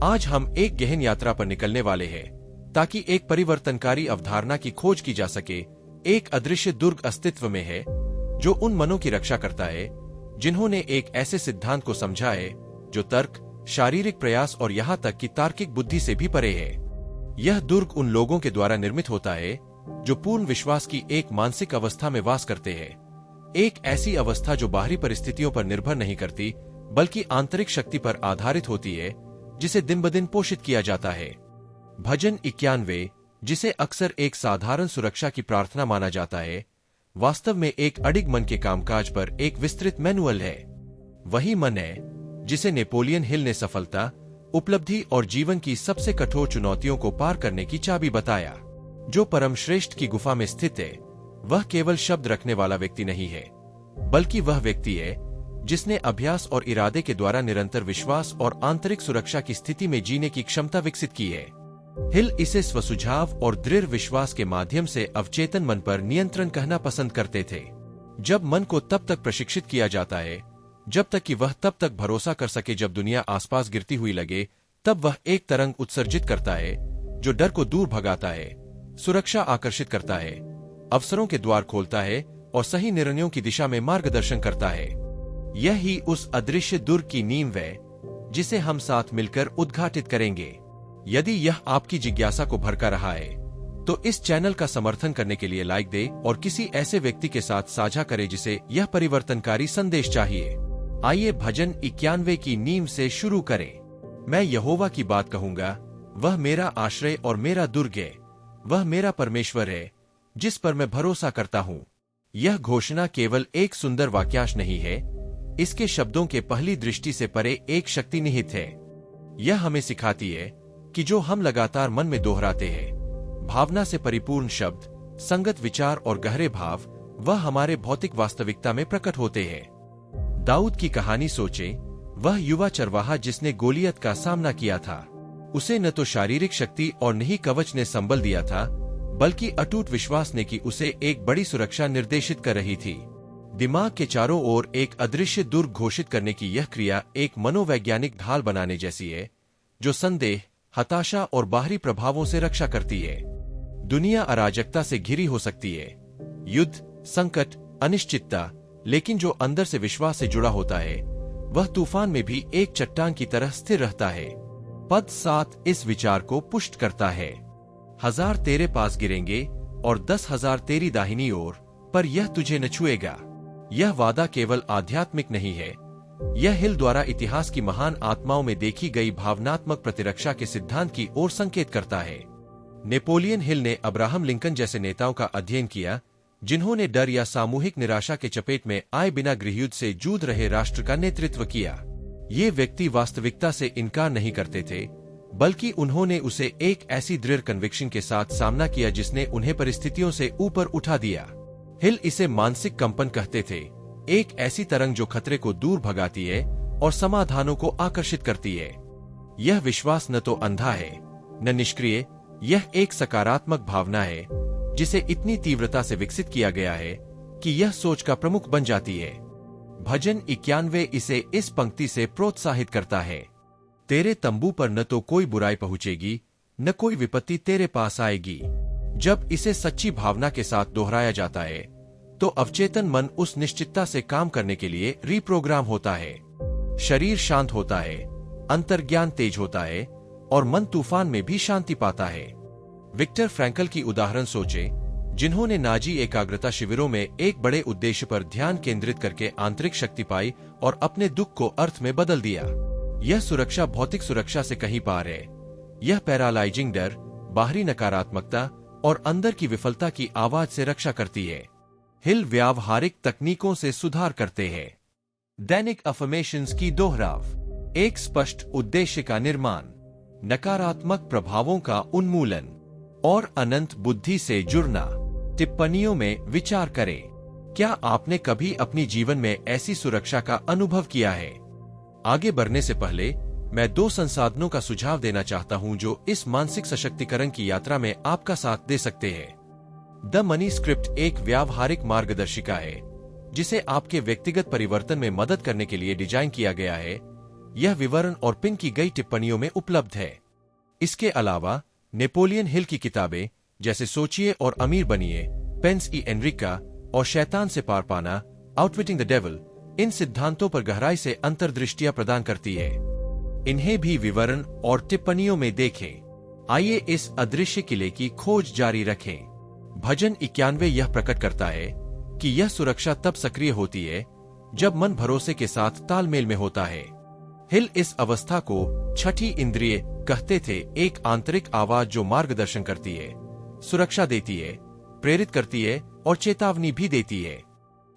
आज हम एक गहन यात्रा पर निकलने वाले हैं ताकि एक परिवर्तनकारी अवधारणा की खोज की जा सके। एक अदृश्य दुर्ग अस्तित्व में है जो उन मनों की रक्षा करता है जिन्होंने एक ऐसे सिद्धांत को समझा है जो तर्क, शारीरिक प्रयास और यहाँ तक कि तार्किक बुद्धि से भी परे है। यह दुर्ग उन लोगों के द्वारा निर्मित होता है जो पूर्ण विश्वास की एक मानसिक अवस्था में वास करते हैं। एक ऐसी अवस्था जो बाहरी परिस्थितियों पर निर्भर नहीं करती बल्कि आंतरिक शक्ति पर आधारित होती है, जिसे दिन ब दिन पोषित किया जाता है। भजन 91, जिसे अक्सर एक साधारण सुरक्षा की प्रार्थना माना जाता है, वास्तव में एक अडिग मन के कामकाज पर एक विस्तृत मैनुअल है। वही मन है जिसे नेपोलियन हिल ने सफलता, उपलब्धि और जीवन की सबसे कठोर चुनौतियों को पार करने की चाबी बताया। जो परम श्रेष्ठ की गुफा में स्थित है, वह केवल शब्द रखने वाला व्यक्ति नहीं है, बल्कि वह व्यक्ति है जिसने अभ्यास और इरादे के द्वारा निरंतर विश्वास और आंतरिक सुरक्षा की स्थिति में जीने की क्षमता विकसित की है। हिल इसे स्वसुझाव और दृढ़ विश्वास के माध्यम से अवचेतन मन पर नियंत्रण कहना पसंद करते थे। जब मन को तब तक प्रशिक्षित किया जाता है जब तक कि वह तब तक भरोसा कर सके जब दुनिया आसपास गिरती हुई लगे, तब वह एक तरंग उत्सर्जित करता है जो डर को दूर भगाता है, सुरक्षा आकर्षित करता है, अवसरों के द्वार खोलता है और सही निर्णयों की दिशा में मार्गदर्शन करता है। यह ही उस अदृश्य दुर्ग की नींव है जिसे हम साथ मिलकर उद्घाटित करेंगे। यदि यह आपकी जिज्ञासा को भड़का रहा है तो इस चैनल का समर्थन करने के लिए लाइक दे और किसी ऐसे व्यक्ति के साथ साझा करे जिसे यह परिवर्तनकारी संदेश चाहिए। आइए भजन 91 की नींव से शुरू करें। मैं यहोवा की बात कहूंगा, वह मेरा आश्रय और मेरा दुर्ग है, वह मेरा परमेश्वर है जिस पर मैं भरोसा करता हूँ। यह घोषणा केवल एक सुंदर वाक्यांश नहीं है, इसके शब्दों के पहली दृष्टि से परे एक शक्ति निहित है। यह हमें सिखाती है कि जो हम लगातार मन में दोहराते हैं, भावना से परिपूर्ण शब्द, संगत विचार और गहरे भाव, वह हमारे भौतिक वास्तविकता में प्रकट होते हैं। दाऊद की कहानी सोचें, वह युवा चरवाहा जिसने गोलियत का सामना किया था। उसे न तो शारीरिक शक्ति और न ही कवच ने संबल दिया था, बल्कि अटूट विश्वास ने कि उसे एक बड़ी सुरक्षा निर्देशित कर रही थी। दिमाग के चारों ओर एक अदृश्य दुर्ग घोषित करने की यह क्रिया एक मनोवैज्ञानिक ढाल बनाने जैसी है जो संदेह, हताशा और बाहरी प्रभावों से रक्षा करती है। दुनिया अराजकता से घिरी हो सकती है, युद्ध, संकट, अनिश्चितता, लेकिन जो अंदर से विश्वास से जुड़ा होता है वह तूफान में भी एक चट्टान की तरह स्थिर रहता है। पद 7 इस विचार को पुष्ट करता है, 1000 तेरे पास गिरेंगे और 10,000 तेरी दाहिनी ओर, पर यह तुझे न छुएगा। यह वादा केवल आध्यात्मिक नहीं है, यह हिल द्वारा इतिहास की महान आत्माओं में देखी गई भावनात्मक प्रतिरक्षा के सिद्धांत की ओर संकेत करता है। नेपोलियन हिल ने अब्राहम लिंकन जैसे नेताओं का अध्ययन किया जिन्होंने डर या सामूहिक निराशा के चपेट में आए बिना गृहयुद्ध से जूझ रहे राष्ट्र का नेतृत्व किया। ये व्यक्ति वास्तविकता से इनकार नहीं करते थे, बल्कि उन्होंने उसे एक ऐसी दृढ़ कन्विक्शन के साथ सामना किया जिसने उन्हें परिस्थितियों से ऊपर उठा दिया। हिल इसे मानसिक कंपन कहते थे, एक ऐसी तरंग जो खतरे को दूर भगाती है और समाधानों को आकर्षित करती है। यह विश्वास न तो अंधा है न निष्क्रिय, यह एक सकारात्मक भावना है जिसे इतनी तीव्रता से विकसित किया गया है कि यह सोच का प्रमुख बन जाती है। भजन 91 इसे इस पंक्ति से प्रोत्साहित करता है, तेरे तंबू पर न तो कोई बुराई पहुंचेगी न कोई विपत्ति तेरे पास आएगी। जब इसे सच्ची भावना के साथ दोहराया जाता है तो अवचेतन मन उस निश्चितता से काम करने के लिए रीप्रोग्राम होता है। शरीर शांत होता है, अंतर्ज्ञान तेज होता है और मन तूफान में भी शांति पाता है। विक्टर फ्रैंकल की उदाहरण सोचें, जिन्होंने नाजी एकाग्रता शिविरों में एक बड़े उद्देश्य पर ध्यान केंद्रित करके आंतरिक शक्ति पाई और अपने दुख को अर्थ में बदल दिया। यह सुरक्षा भौतिक सुरक्षा से कहीं पार है। यह पैरालाइजिंग डर, बाहरी नकारात्मकता और अंदर की विफलता की आवाज से रक्षा करती है। हिल व्यावहारिक तकनीकों से सुधार करते हैं। दैनिक अफर्मेशंस की दोहराव, एक स्पष्ट उद्देश्य का निर्माण, नकारात्मक प्रभावों का उन्मूलन और अनंत बुद्धि से जुड़ना। टिप्पणियों में विचार करें, क्या आपने कभी अपनी जीवन में ऐसी सुरक्षा का अनुभव किया है? आगे बढ़ने से पहले मैं 2 संसाधनों का सुझाव देना चाहता हूं जो इस मानसिक सशक्तिकरण की यात्रा में आपका साथ दे सकते हैं। द मनी स्क्रिप्ट एक व्यावहारिक मार्गदर्शिका है जिसे आपके व्यक्तिगत परिवर्तन में मदद करने के लिए डिजाइन किया गया है। यह विवरण और पिन की गई टिप्पणियों में उपलब्ध है। इसके अलावा नेपोलियन हिल की किताबें जैसे सोचिए और अमीर बनिए, पेंस ई एनरिका और शैतान से पार पाना, आउटविटिंग द डेविल, इन सिद्धांतों पर गहराई से अंतर्दृष्टियां प्रदान करती है। इन्हें भी विवरण और टिप्पणियों में देखें। आइए इस अदृश्य किले की खोज जारी रखें। भजन 91 यह प्रकट करता है कि यह सुरक्षा तब सक्रिय होती है जब मन भरोसे के साथ तालमेल में होता है। हिल इस अवस्था को छठी इंद्रिय कहते थे, एक आंतरिक आवाज जो मार्गदर्शन करती है, सुरक्षा देती है, प्रेरित करती है और चेतावनी भी देती है।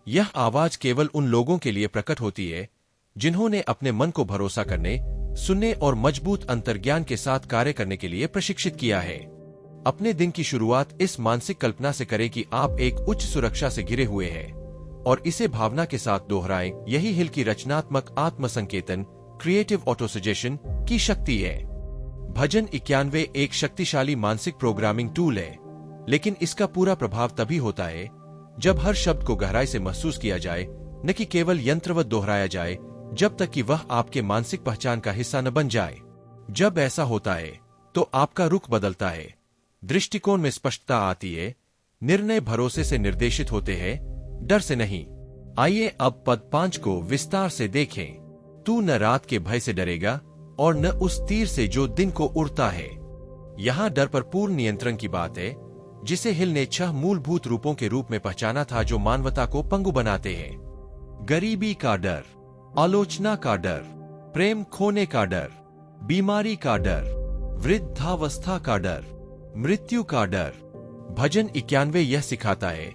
यह आवाज केवल उन लोगों के लिए प्रकट होती है जिन्होंने अपने मन को भरोसा करने, सुनने और मजबूत अंतर्ज्ञान के साथ कार्य करने के लिए प्रशिक्षित किया है। अपने दिन की शुरुआत इस मानसिक कल्पना से करें कि आप एक उच्च सुरक्षा से घिरे हुए हैं और इसे भावना के साथ दोहराएं। यही हिल की रचनात्मक आत्मसंकेतन, क्रिएटिव ऑटोसजेशन की शक्ति है। भजन 91 एक शक्तिशाली मानसिक प्रोग्रामिंग टूल है, लेकिन इसका पूरा प्रभाव तभी होता है जब हर शब्द को गहराई से महसूस किया जाए, न कि केवल यंत्रवत दोहराया जाए जब तक कि वह आपके मानसिक पहचान का हिस्सा न बन जाए। जब ऐसा होता है तो आपका रुख बदलता है, दृष्टिकोण में स्पष्टता आती है, निर्णय भरोसे से निर्देशित होते हैं, डर से नहीं। आइए अब पद 5 को विस्तार से देखें। तू न रात के भय से डरेगा और न उस तीर से जो दिन को उड़ता है। यहाँ डर पर पूर्ण नियंत्रण की बात है, जिसे हिल ने 6 मूलभूत रूपों के रूप में पहचाना था जो मानवता को पंगु बनाते हैं। गरीबी का डर, आलोचना का डर, प्रेम खोने का डर, बीमारी का डर, वृद्धावस्था का डर, मृत्यु का डर। भजन 91 यह सिखाता है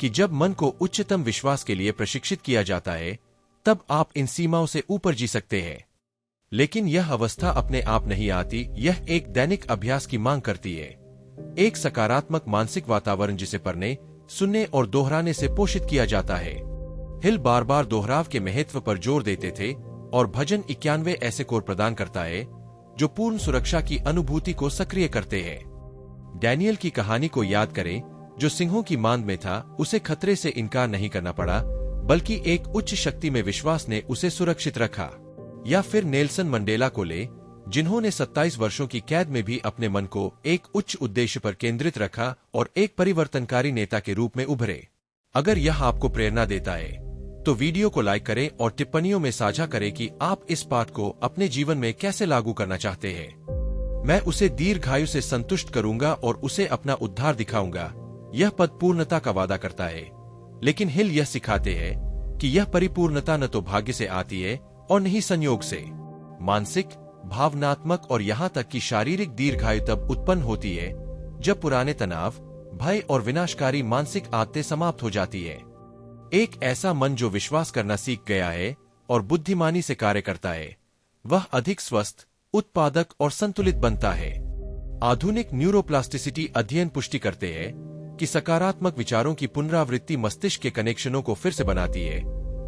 कि जब मन को उच्चतम विश्वास के लिए प्रशिक्षित किया जाता है, तब आप इन सीमाओं से ऊपर जी सकते हैं। लेकिन यह अवस्था अपने आप नहीं आती, यह एक दैनिक अभ्यास की मांग करती है। एक सकारात्मक मानसिक वातावरण जिसे पढ़ने, सुनने और दोहराने से पोषित किया जाता है। हिल बार बार दोहराव के महत्व पर जोर देते थे और भजन 91 ऐसे कोर प्रदान करता है जो पूर्ण सुरक्षा की अनुभूति को सक्रिय करते हैं। डैनियल की कहानी को याद करें, जो सिंहों की मांद में था, उसे खतरे से इनकार नहीं करना पड़ा, बल्कि एक उच्च शक्ति में विश्वास ने उसे सुरक्षित रखा। या फिर नेल्सन मंडेला को ले, जिन्होंने 27 वर्षों की कैद में भी अपने मन को एक उच्च उद्देश्य पर केंद्रित रखा और एक परिवर्तनकारी नेता के रूप में उभरे। अगर यह आपको प्रेरणा देता है तो वीडियो को लाइक करें और टिप्पणियों में साझा करें कि आप इस पाठ को अपने जीवन में कैसे लागू करना चाहते हैं। मैं उसे दीर्घायु से संतुष्ट करूंगा और उसे अपना उद्धार दिखाऊंगा। यह पद पूर्णता का वादा करता है, लेकिन हिल यह सिखाते हैं कि यह परिपूर्णता न तो भाग्य से आती है और न ही संयोग से। मानसिक, भावनात्मक और यहाँ तक कि शारीरिक दीर्घायु तब उत्पन्न होती है जब पुराने तनाव, भय और विनाशकारी मानसिक आदतें समाप्त हो जाती है। एक ऐसा मन जो विश्वास करना सीख गया है और बुद्धिमानी से कार्य करता है, वह अधिक स्वस्थ, उत्पादक और संतुलित बनता है। आधुनिक न्यूरोप्लास्टिसिटी अध्ययन पुष्टि करते हैं कि सकारात्मक विचारों की पुनरावृत्ति मस्तिष्क के कनेक्शनों को फिर से बनाती है,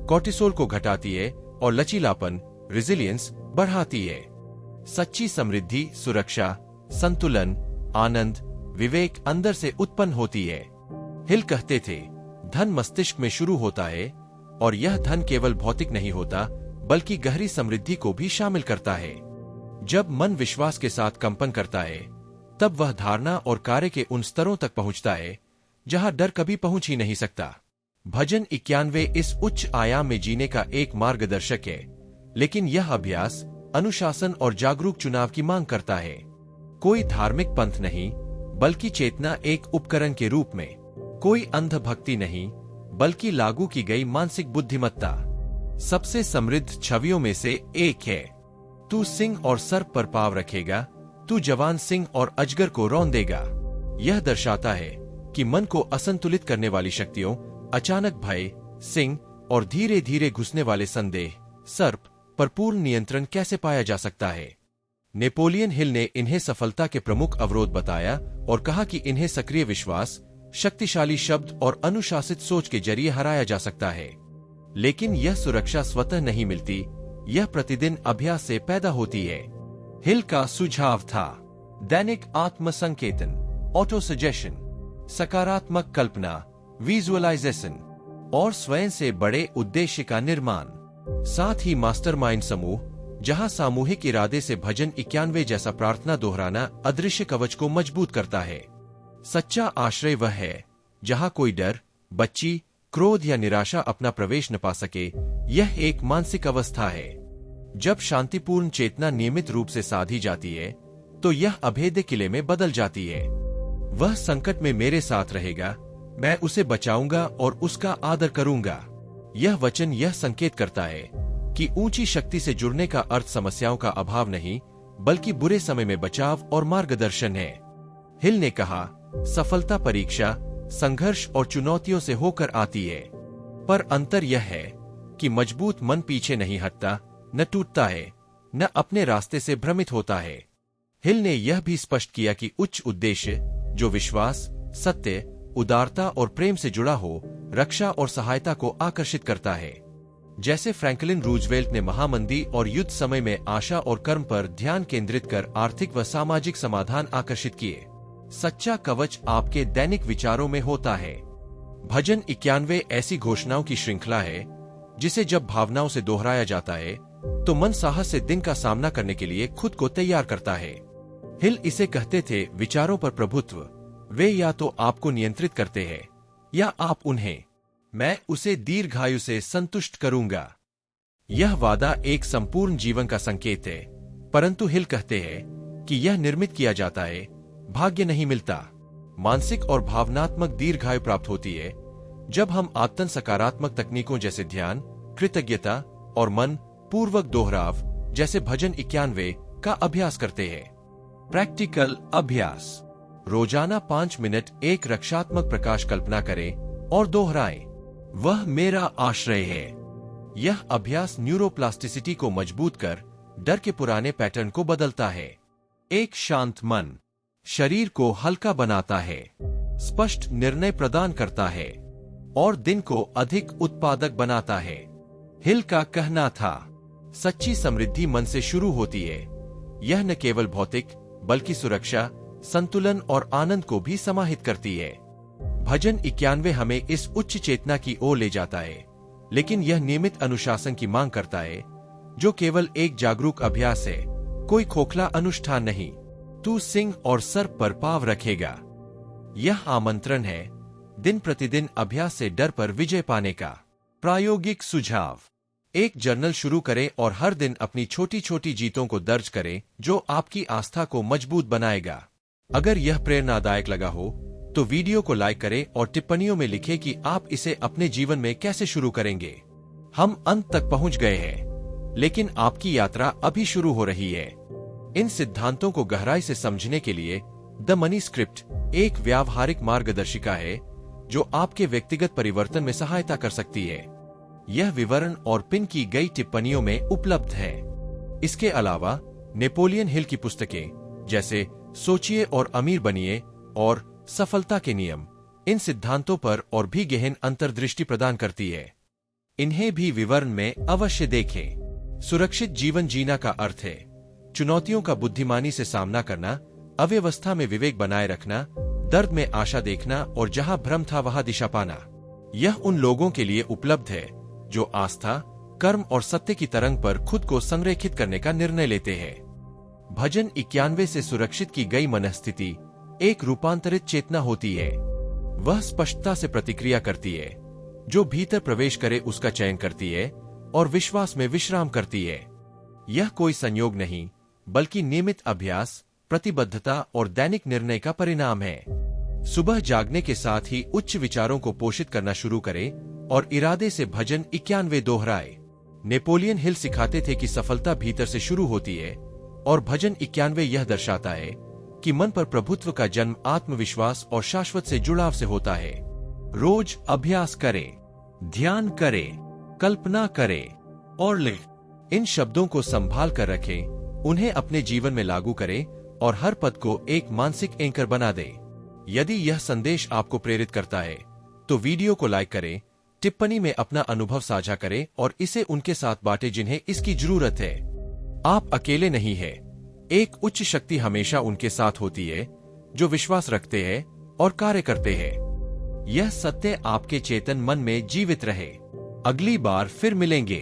कॉर्टिसोल को घटाती है और लचीलापन, रेजिलियंस बढ़ाती है। सच्ची समृद्धि, सुरक्षा, संतुलन, आनंद, विवेक अंदर से उत्पन्न होती है। हिल कहते थे, धन मस्तिष्क में शुरू होता है और यह धन केवल भौतिक नहीं होता, बल्कि गहरी समृद्धि को भी शामिल करता है। जब मन विश्वास के साथ कंपन करता है, तब वह धारणा और कार्य के उन स्तरों तक पहुंचता है जहां डर कभी पहुंच ही नहीं सकता। भजन 91 इस उच्च आयाम में जीने का एक मार्गदर्शक है, लेकिन यह अभ्यास अनुशासन और जागरूक चुनाव की मांग करता है। कोई धार्मिक पंथ नहीं, बल्कि चेतना एक उपकरण के रूप में। कोई अंधभक्ति नहीं, बल्कि लागू की गई मानसिक बुद्धिमत्ता। सबसे समृद्ध छवियों में से एक है। तू सिंह और सर्प पर पांव रखेगा, तू जवान सिंह और अजगर को रौंदेगा। यह दर्शाता है कि मन को असंतुलित करने वाली शक्तियों, अचानक भय, सिंह और धीरे धीरे घुसने वाले संदेह, सर्प पर पूर्ण नियंत्रण कैसे पाया जा सकता है। नेपोलियन हिल ने इन्हें सफलता के प्रमुख अवरोध बताया और कहा कि इन्हें सक्रिय विश्वास, शक्तिशाली शब्द और अनुशासित सोच के जरिए हराया जा सकता है। लेकिन यह सुरक्षा स्वतः नहीं मिलती, यह प्रतिदिन अभ्यास से पैदा होती है। हिल का सुझाव था दैनिक आत्मसंकेतन, ऑटो सजेशन, सकारात्मक कल्पना, विजुअलाइजेशन और स्वयं से बड़े उद्देश्य का निर्माण। साथ ही मास्टरमाइंड समूह जहां सामूहिक इरादे से भजन 91 जैसा प्रार्थना दोहराना अदृश्य कवच को मजबूत करता है। सच्चा आश्रय वह है जहां कोई डर, बच्ची, क्रोध या निराशा अपना प्रवेश न पा सके। यह एक मानसिक अवस्था है। जब शांतिपूर्ण चेतना नियमित रूप से साधी जाती है तो यह अभेद्य किले में बदल जाती है। वह संकट में मेरे साथ रहेगा, मैं उसे बचाऊंगा और उसका आदर करूंगा। यह वचन यह संकेत करता है कि ऊंची शक्ति से जुड़ने का अर्थ समस्याओं का अभाव नहीं, बल्कि बुरे समय में बचाव और मार्गदर्शन है। हिल ने कहा, सफलता परीक्षा, संघर्ष और चुनौतियों से होकर आती है, पर अंतर यह है कि मजबूत मन पीछे नहीं हटता, न टूटता है, न अपने रास्ते से भ्रमित होता है। हिल ने यह भी स्पष्ट किया कि उच्च उद्देश्य, जो विश्वास, सत्य, उदारता और प्रेम से जुड़ा हो, रक्षा और सहायता को आकर्षित करता है। जैसे फ्रैंकलिन रूजवेल्ट ने महामंदी और युद्ध समय में आशा और कर्म पर ध्यान केंद्रित कर आर्थिक व सामाजिक समाधान आकर्षित किए। सच्चा कवच आपके दैनिक विचारों में होता है। भजन 91 ऐसी घोषणाओं की श्रृंखला है जिसे जब भावनाओं से दोहराया जाता है तो मन साहस से दिन का सामना करने के लिए खुद को तैयार करता है। हिल इसे कहते थे विचारों पर प्रभुत्व। वे या तो आपको नियंत्रित करते हैं या आप उन्हें। मैं उसे दीर्घायु से संतुष्ट करूंगा। यह वादा एक संपूर्ण जीवन का संकेत है, परंतु हिल कहते हैं कि यह निर्मित किया जाता है, भाग्य नहीं मिलता। मानसिक और भावनात्मक दीर्घायु प्राप्त होती है जब हम आत्तन सकारात्मक तकनीकों जैसे ध्यान, कृतज्ञता और मन पूर्वक दोहराव जैसे भजन 91 का अभ्यास करते हैं। प्रैक्टिकल अभ्यास। रोजाना 5 मिनट एक रक्षात्मक प्रकाश कल्पना करें और दोहराएं। वह मेरा आश्रय है। यह अभ्यास न्यूरोप्लास्टिसिटी को मजबूत कर डर के पुराने पैटर्न को बदलता है। एक शांत मन शरीर को हल्का बनाता है, स्पष्ट निर्णय प्रदान करता है और दिन को अधिक उत्पादक बनाता है। हिल का कहना था, सच्ची समृद्धि मन से शुरू होती है। यह न केवल भौतिक बल्कि सुरक्षा, संतुलन और आनंद को भी समाहित करती है। भजन 91 हमें इस उच्च चेतना की ओर ले जाता है, लेकिन यह नियमित अनुशासन की मांग करता है, जो केवल एक जागरूक अभ्यास है, कोई खोखला अनुष्ठान नहीं। तू सिंह और सर्प पर पांव रखेगा। यह आमंत्रण है दिन प्रतिदिन अभ्यास से डर पर विजय पाने का। प्रायोगिक सुझाव। एक जर्नल शुरू करें और हर दिन अपनी छोटी छोटी जीतों को दर्ज करें, जो आपकी आस्था को मजबूत बनाएगा। अगर यह प्रेरणादायक लगा हो तो वीडियो को लाइक करें और टिप्पणियों में लिखें कि आप इसे अपने जीवन में कैसे शुरू करेंगे। हम अंत तक पहुंच गए हैं, लेकिन आपकी यात्रा अभी शुरू हो रही है। इन सिद्धांतों को गहराई से समझने के लिए द मनी स्क्रिप्ट एक व्यावहारिक मार्गदर्शिका है जो आपके व्यक्तिगत परिवर्तन में सहायता कर सकती है। यह विवरण और पिन की गई टिप्पणियों में उपलब्ध है। इसके अलावा नेपोलियन हिल की पुस्तकें जैसे सोचिए और अमीर बनिए और सफलता के नियम इन सिद्धांतों पर और भी गहन अंतर्दृष्टि प्रदान करती है। इन्हें भी विवरण में अवश्य देखें। सुरक्षित जीवन जीना का अर्थ है चुनौतियों का बुद्धिमानी से सामना करना, अव्यवस्था में विवेक बनाए रखना, दर्द में आशा देखना और जहां भ्रम था वहां दिशा पाना। यह उन लोगों के लिए उपलब्ध है जो आस्था, कर्म और सत्य की तरंग पर खुद को संरेखित करने का निर्णय लेते हैं। भजन 91 से सुरक्षित की गई मनस्थिति एक रूपांतरित चेतना होती है। वह स्पष्टता से प्रतिक्रिया करती है, जो भीतर प्रवेश करे उसका चयन करती है और विश्वास में विश्राम करती है। यह कोई संयोग नहीं, बल्कि नियमित अभ्यास, प्रतिबद्धता और दैनिक निर्णय का परिणाम है। सुबह जागने के साथ ही उच्च विचारों को पोषित करना शुरू करें और इरादे से भजन 91 दोहराए। नेपोलियन हिल सिखाते थे कि सफलता भीतर से शुरू होती है और भजन 91 यह दर्शाता है कि मन पर प्रभुत्व का जन्म आत्मविश्वास और शाश्वत से जुड़ाव से होता है। रोज अभ्यास करें, ध्यान करें, कल्पना करें और लिखें। इन शब्दों को संभाल कर रखें, उन्हें अपने जीवन में लागू करें और हर पद को एक मानसिक एंकर बना दें। यदि यह संदेश आपको प्रेरित करता है तो वीडियो को लाइक करें, टिप्पणी में अपना अनुभव साझा करें और इसे उनके साथ बांटें जिन्हें इसकी जरूरत है। आप अकेले नहीं हैं। एक उच्च शक्ति हमेशा उनके साथ होती है जो विश्वास रखते हैं और कार्य करते हैं। यह सत्य आपके चेतन मन में जीवित रहे। अगली बार फिर मिलेंगे।